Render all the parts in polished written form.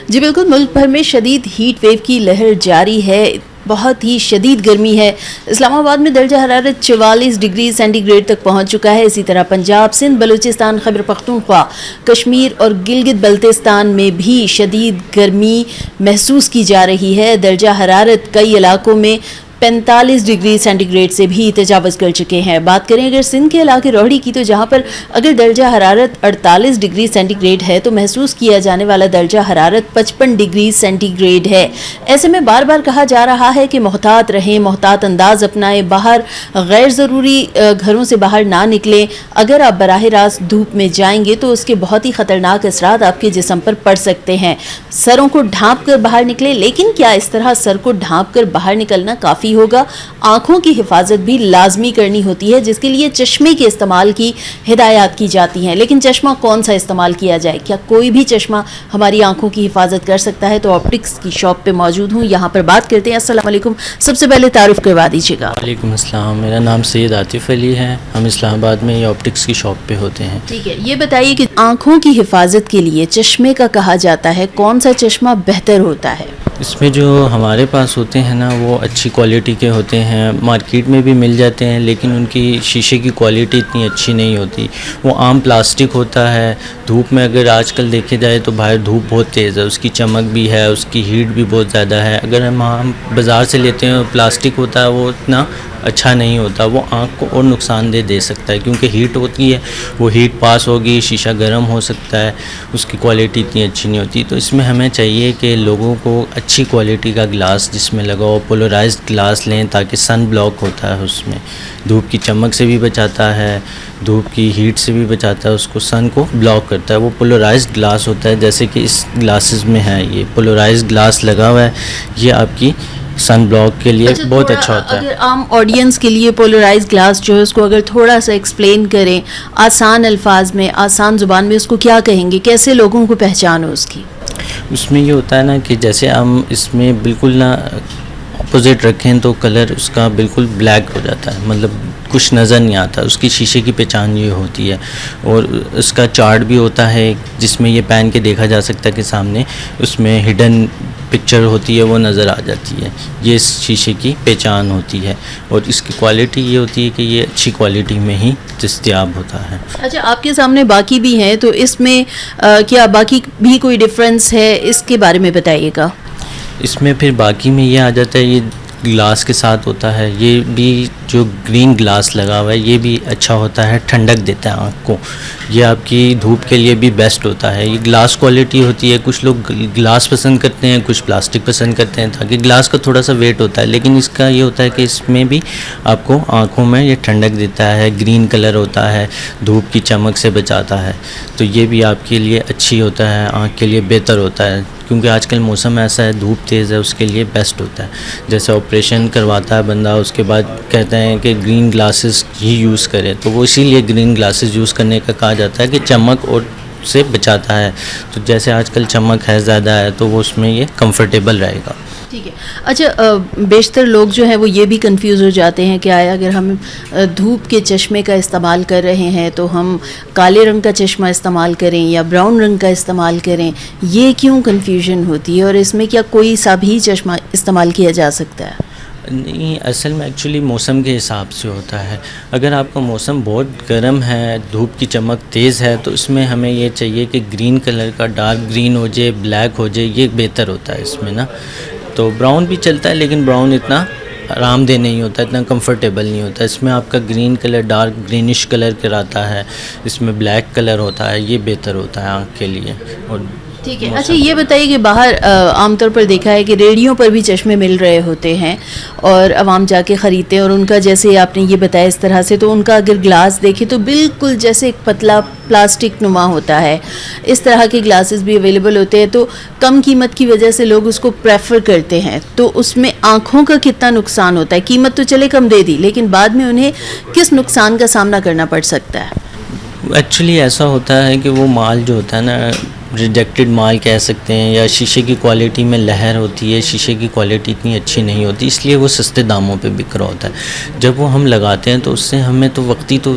جی بالکل، ملک بھر میں شدید ہیٹ ویو کی لہر جاری ہے، بہت ہی شدید گرمی ہے۔ اسلام آباد میں درجہ حرارت 44 ڈگری سینٹی گریڈ تک پہنچ چکا ہے۔ اسی طرح پنجاب، سندھ، بلوچستان، خیبر پختونخوا، کشمیر اور گلگت بلتستان میں بھی شدید گرمی محسوس کی جا رہی ہے۔ درجہ حرارت کئی علاقوں میں 45 ڈگری سینٹی گریڈ سے بھی تجاوز کر چکے ہیں۔ بات کریں اگر سندھ کے علاقے روہڑی کی، تو جہاں پر اگر درجہ حرارت 48 ڈگری سینٹی گریڈ ہے تو محسوس کیا جانے والا درجہ حرارت 55 ڈگری سینٹی گریڈ ہے۔ ایسے میں بار بار کہا جا رہا ہے کہ محتاط رہیں، محتاط انداز اپنائیں، باہر غیر ضروری گھروں سے باہر نہ نکلیں۔ اگر آپ براہ راست دھوپ میں جائیں گے تو اس کے بہت ہی خطرناک اثرات آپ کے جسم پر پڑ سکتے ہیں۔ سروں کو ڈھانپ کر باہر نکلیں، لیکن کیا اس طرح سر کو ڈھانپ کر باہر نکلنا کافی ہوگا؟ آنکھوں کی حفاظت بھی لازمی کرنی ہوتی ہے، جس کے لیے چشمے کے استعمال کی ہدایات کی جاتی ہیں۔ لیکن چشمہ کون سا استعمال کیا جائے؟ کیا کوئی بھی چشمہ ہماری آنکھوں کی حفاظت کر سکتا ہے؟ تو آپٹکس کی شاپ پہ موجود ہوں، یہاں پر بات کرتے ہیں۔ السلام علیکم، سب سے پہلے تعارف کروا دیجیے گا۔ وعلیکم السلام، میرا نام سید عاطف علی ہے، ہم اسلام آباد میں یہ آپٹکس کی شاپ پہ ہوتے ہیں۔ ٹھیک ہے، یہ بتائیے کہ آنکھوں کی حفاظت کے لیے چشمے کا کہا جاتا ہے، کون سا چشمہ بہتر ہوتا ہے؟ اس میں جو ہمارے پاس ہوتے ہیں نا، وہ اچھی کوالٹی کے ہوتے ہیں، مارکیٹ میں بھی مل جاتے ہیں، لیکن ان کی شیشے کی کوالٹی اتنی اچھی نہیں ہوتی۔ وہ عام پلاسٹک ہوتا ہے، دھوپ میں اگر آج کل دیکھے جائے تو باہر دھوپ بہت تیز ہے، اس کی چمک بھی ہے، اس کی ہیٹ بھی بہت زیادہ ہے۔ اگر ہم بازار سے لیتے ہیں پلاسٹک ہوتا ہے، وہ اتنا اچھا نہیں ہوتا، وہ آنکھ کو اور نقصان دے سکتا ہے، کیونکہ ہیٹ ہوتی ہے، وہ ہیٹ پاس ہوگی، شیشہ گرم ہو سکتا ہے، اس کی کوالٹی اتنی اچھی نہیں ہوتی۔ تو اس میں ہمیں چاہیے کہ لوگوں کو اچھی کوالٹی کا گلاس جس میں لگاؤ، پولرائزڈ گلاس لیں، تاکہ سن بلاک ہوتا ہے، اس میں دھوپ کی چمک سے بھی بچاتا ہے، دھوپ کی ہیٹ سے بھی بچاتا ہے، اس کو سن کو بلاک کرتا ہے۔ وہ پولرائزڈ گلاس ہوتا ہے، جیسے کہ اس گلاسز میں ہے، یہ پولرائزڈ گلاس لگا ہوا ہے، یہ آپ کی سن بلاک کے لیے بہت اچھا ہوتا ہے۔ اگر عام آڈینس کے لیے پولرائز گلاس جو ہے اس کو اگر تھوڑا سا ایکسپلین کریں آسان الفاظ میں، آسان زبان میں، اس کو کیا کہیں گے؟ کیسے لوگوں کو پہچان ہو اس کی؟ اس میں یہ ہوتا ہے نا کہ جیسے ہم اس میں بالکل نہ اپوزٹ رکھیں تو کلر اس کا بالکل بلیک ہو جاتا ہے، مطلب کچھ نظر نہیں آتا، اس کی شیشے کی پہچان یہ ہوتی ہے۔ اور اس کا چارٹ بھی ہوتا ہے جس میں یہ پہن کے دیکھا جا سکتا ہے کہ سامنے اس میں ہڈن پکچر ہوتی ہے، وہ نظر آ جاتی ہے، یہ اس شیشے کی پہچان ہوتی ہے۔ اور اس کی کوالٹی یہ ہوتی ہے کہ یہ اچھی کوالٹی میں ہی دستیاب ہوتا ہے۔ اچھا، آپ کے سامنے باقی بھی ہیں، تو اس میں کیا باقی بھی کوئی ڈفرینس ہے؟ اس کے بارے میں بتائیے گا۔ اس میں پھر باقی میں یہ آ جاتا ہے، یہ گلاس کے ساتھ ہوتا ہے، یہ بھی جو گرین گلاس لگا ہوا ہے یہ بھی اچھا ہوتا ہے، ٹھنڈک دیتا ہے آنکھ کو، یہ آپ کی دھوپ کے لیے بھی بیسٹ ہوتا ہے۔ یہ گلاس کوالٹی ہوتی ہے، کچھ لوگ گلاس پسند کرتے ہیں، کچھ پلاسٹک پسند کرتے ہیں، تاکہ گلاس کا تھوڑا سا ویٹ ہوتا ہے، لیکن اس کا یہ ہوتا ہے کہ اس میں بھی آپ کو آنکھوں میں یہ ٹھنڈک دیتا ہے، گرین کلر ہوتا ہے، دھوپ کی چمک سے بچاتا ہے، تو یہ بھی آپ کے لیے اچھی ہوتا ہے، آنکھ کے لیے بہتر ہوتا ہے، کیونکہ آج کل موسم ایسا ہے، دھوپ تیز ہے، اس کے لیے بیسٹ ہوتا ہے۔ جیسے آپریشن کرواتا ہے بندہ، اس کے بعد کہتے ہیں کہ گرین گلاسز ہی یوز کرے، تو وہ اسی لیے گرین گلاسز یوز کرنے کا کہا جاتا ہے کہ چمک اور سے بچاتا ہے، تو جیسے آج کل چمک ہے زیادہ ہے تو وہ اس میں یہ کمفرٹیبل رہے گا۔ ٹھیک ہے۔ اچھا، بیشتر لوگ جو ہیں وہ یہ بھی کنفیوز ہو جاتے ہیں کہ آیا اگر ہم دھوپ کے چشمے کا استعمال کر رہے ہیں تو ہم کالے رنگ کا چشمہ استعمال کریں یا براؤن رنگ کا استعمال کریں، یہ کیوں کنفیوژن ہوتی ہے؟ اور اس میں کیا کوئی سا بھی چشمہ استعمال کیا جا سکتا ہے؟ نہیں، اصل میں ایکچولی موسم کے حساب سے ہوتا ہے۔ اگر آپ کا موسم بہت گرم ہے، دھوپ کی چمک تیز ہے، تو اس میں ہمیں یہ چاہیے کہ گرین کلر کا ڈارک گرین ہو جائے، بلیک ہو جائے، یہ بہتر ہوتا ہے اس میں نا۔ تو براؤن بھی چلتا ہے، لیکن براؤن اتنا آرام دہ نہیں ہوتا، اتنا کمفرٹیبل نہیں ہوتا۔ اس میں آپ کا green colour dark greenish colour کراتا ہے، اس میں بلیک کلر ہوتا ہے، یہ بہتر ہوتا ہے آنکھ کے لیے۔ اور ٹھیک ہے۔ اچھا، یہ بتائیے کہ باہر عام طور پر دیکھا ہے کہ ریڈیو پر بھی چشمے مل رہے ہوتے ہیں اور عوام جا کے خریدتے ہیں، اور ان کا جیسے آپ نے یہ بتایا اس طرح سے، تو ان کا اگر گلاس دیکھیں تو بالکل جیسے ایک پتلا پلاسٹک نما ہوتا ہے، اس طرح کے گلاسز بھی اویلیبل ہوتے ہیں، تو کم قیمت کی وجہ سے لوگ اس کو پریفر کرتے ہیں، تو اس میں آنکھوں کا کتنا نقصان ہوتا ہے؟ قیمت تو چلے کم دے دی، لیکن بعد میں انہیں کس نقصان کا سامنا کرنا پڑ سکتا ہے؟ ایکچولی ایسا ہوتا ہے کہ وہ مال جو ہوتا ہے نا، ریجیکٹڈ مال کہہ سکتے ہیں، یا شیشے کی کوالٹی میں لہر ہوتی ہے، شیشے کی کوالٹی اتنی اچھی نہیں ہوتی، اس لیے وہ سستے داموں پہ بک رہا ہوتا ہے۔ جب وہ ہم لگاتے ہیں تو اس سے ہمیں تو وقتی تو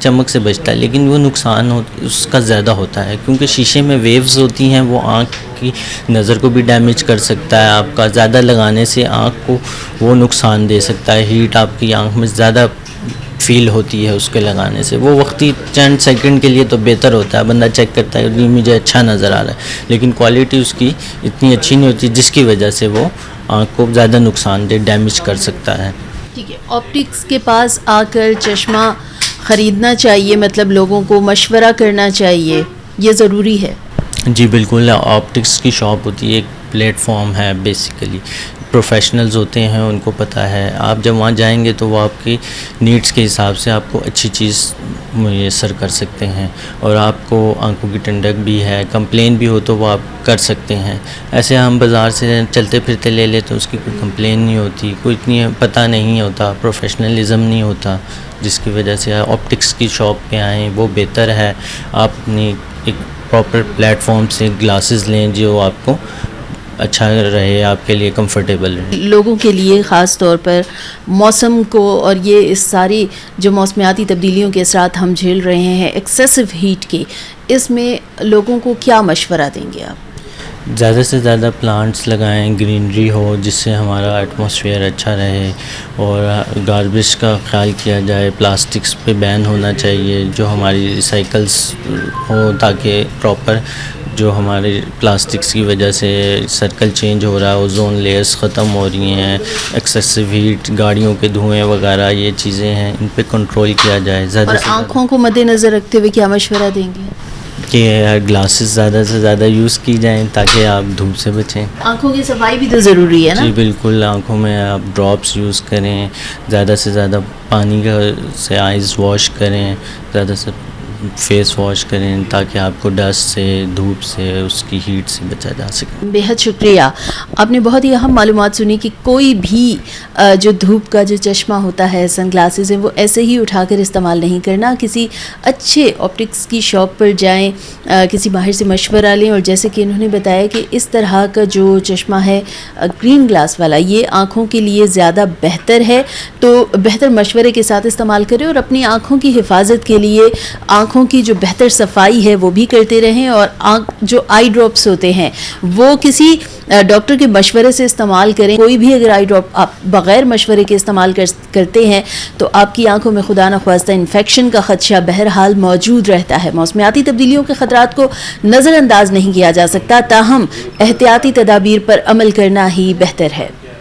چمک سے بچتا ہے، لیکن وہ نقصان اس کا زیادہ ہوتا ہے، کیونکہ شیشے میں ویوز ہوتی ہیں، وہ آنکھ کی نظر کو بھی ڈیمیج کر سکتا ہے. آپ کا زیادہ لگانے سے آنکھ کو وہ نقصان دے سکتا ہے، ہیٹ آپ کی آنکھ میں زیادہ فیل ہوتی ہے اس کے لگانے سے. وہ وقتی چند سیکنڈ کے لیے تو بہتر ہوتا ہے، بندہ چیک کرتا ہے کہ مجھے اچھا نظر آ رہا ہے، لیکن کوالٹی اس کی اتنی اچھی نہیں ہوتی، جس کی وجہ سے وہ آنکھ کو زیادہ نقصان دہ ڈیمیج کر سکتا ہے. ٹھیک ہے، آپٹکس کے پاس آ کر چشمہ خریدنا چاہیے، مطلب لوگوں کو مشورہ کرنا چاہیے، یہ ضروری ہے؟ جی بالکل، آپٹکس کی شاپ ہوتی ہے، ایک پلیٹ فارم ہے، بیسیکلی پروفیشنلز ہوتے ہیں، ان کو پتہ ہے. آپ جب وہاں جائیں گے تو وہ آپ کی نیڈس کے حساب سے آپ کو اچھی چیز میسر کر سکتے ہیں، اور آپ کو آنکھوں کی ٹھنڈک بھی ہے، کمپلین بھی ہو تو وہ آپ کر سکتے ہیں. ایسے ہم بازار سے چلتے پھرتے لے لیتے، اس کی کوئی کمپلین نہیں ہوتی، کوئی اتنی پتہ نہیں ہوتا، پروفیشنلزم نہیں ہوتا، جس کی وجہ سے آپٹکس کی شاپ پہ آئیں، وہ بہتر ہے. آپ اپنی ایک پراپر پلیٹ فارم سے گلاسز لیں جو آپ کو اچھا رہے، آپ کے لیے کمفرٹیبل رہے. لوگوں کے لیے خاص طور پر موسم کو اور یہ اس ساری جو موسمیاتی تبدیلیوں کے اثرات ہم جھیل رہے ہیں، ایکسیسو ہیٹ کے، اس میں لوگوں کو کیا مشورہ دیں گے آپ؟ زیادہ سے زیادہ پلانٹس لگائیں، گرینری ہو، جس سے ہمارا ایٹماسفیئر اچھا رہے، اور گاربیج کا خیال کیا جائے. پلاسٹکس پہ بین ہونا چاہیے، جو ہماری ریسائیکلس ہوں، تاکہ پراپر جو ہمارے پلاسٹکس کی وجہ سے سرکل چینج ہو رہا ہے، اوزون لیئرس ختم ہو رہی ہیں، ایکسیسو ہیٹ، گاڑیوں کے دھوئیں وغیرہ، یہ چیزیں ہیں، ان پہ کنٹرول کیا جائے. زیادہ اور سے زیادہ آنکھوں کو مد نظر رکھتے ہوئے کیا مشورہ دیں گے کہ گلاسز زیادہ سے زیادہ یوز کی جائیں تاکہ آپ دھوپ سے بچیں. آنکھوں کی صفائی بھی تو ضروری ہے نا؟ جی بالکل، آنکھوں میں آپ ڈراپس یوز کریں، زیادہ سے زیادہ پانی کا سے آئیز واش کریں، زیادہ سے فیس واش کریں، تاکہ آپ کو ڈسٹ سے، دھوپ سے، اس کی ہیٹ سے بچا جا سکے. بے حد شکریہ، آپ نے بہت ہی اہم معلومات سنی کہ کوئی بھی جو دھوپ کا جو چشمہ ہوتا ہے، سن گلاسز ہیں، وہ ایسے ہی اٹھا کر استعمال نہیں کرنا. کسی اچھے آپٹکس کی شاپ پر جائیں، کسی ماہر سے مشورہ لیں، اور جیسے کہ انہوں نے بتایا کہ اس طرح کا جو چشمہ ہے گرین گلاس والا، یہ آنکھوں کے لیے زیادہ بہتر ہے، تو بہتر مشورے کے ساتھ استعمال کریں، اور اپنی آنکھوں کی حفاظت کے لیے آنکھوں کی جو بہتر صفائی ہے وہ بھی کرتے رہیں. اور جو آئی ڈراپس ہوتے ہیں وہ کسی ڈاکٹر کے مشورے سے استعمال کریں. کوئی بھی اگر آئی ڈراپ آپ بغیر مشورے کے استعمال کرتے ہیں تو آپ کی آنکھوں میں خدا نخواستہ انفیکشن کا خدشہ بہرحال موجود رہتا ہے. موسمیاتی تبدیلیوں کے خطرات کو نظر انداز نہیں کیا جا سکتا، تاہم احتیاطی تدابیر پر عمل کرنا ہی بہتر ہے.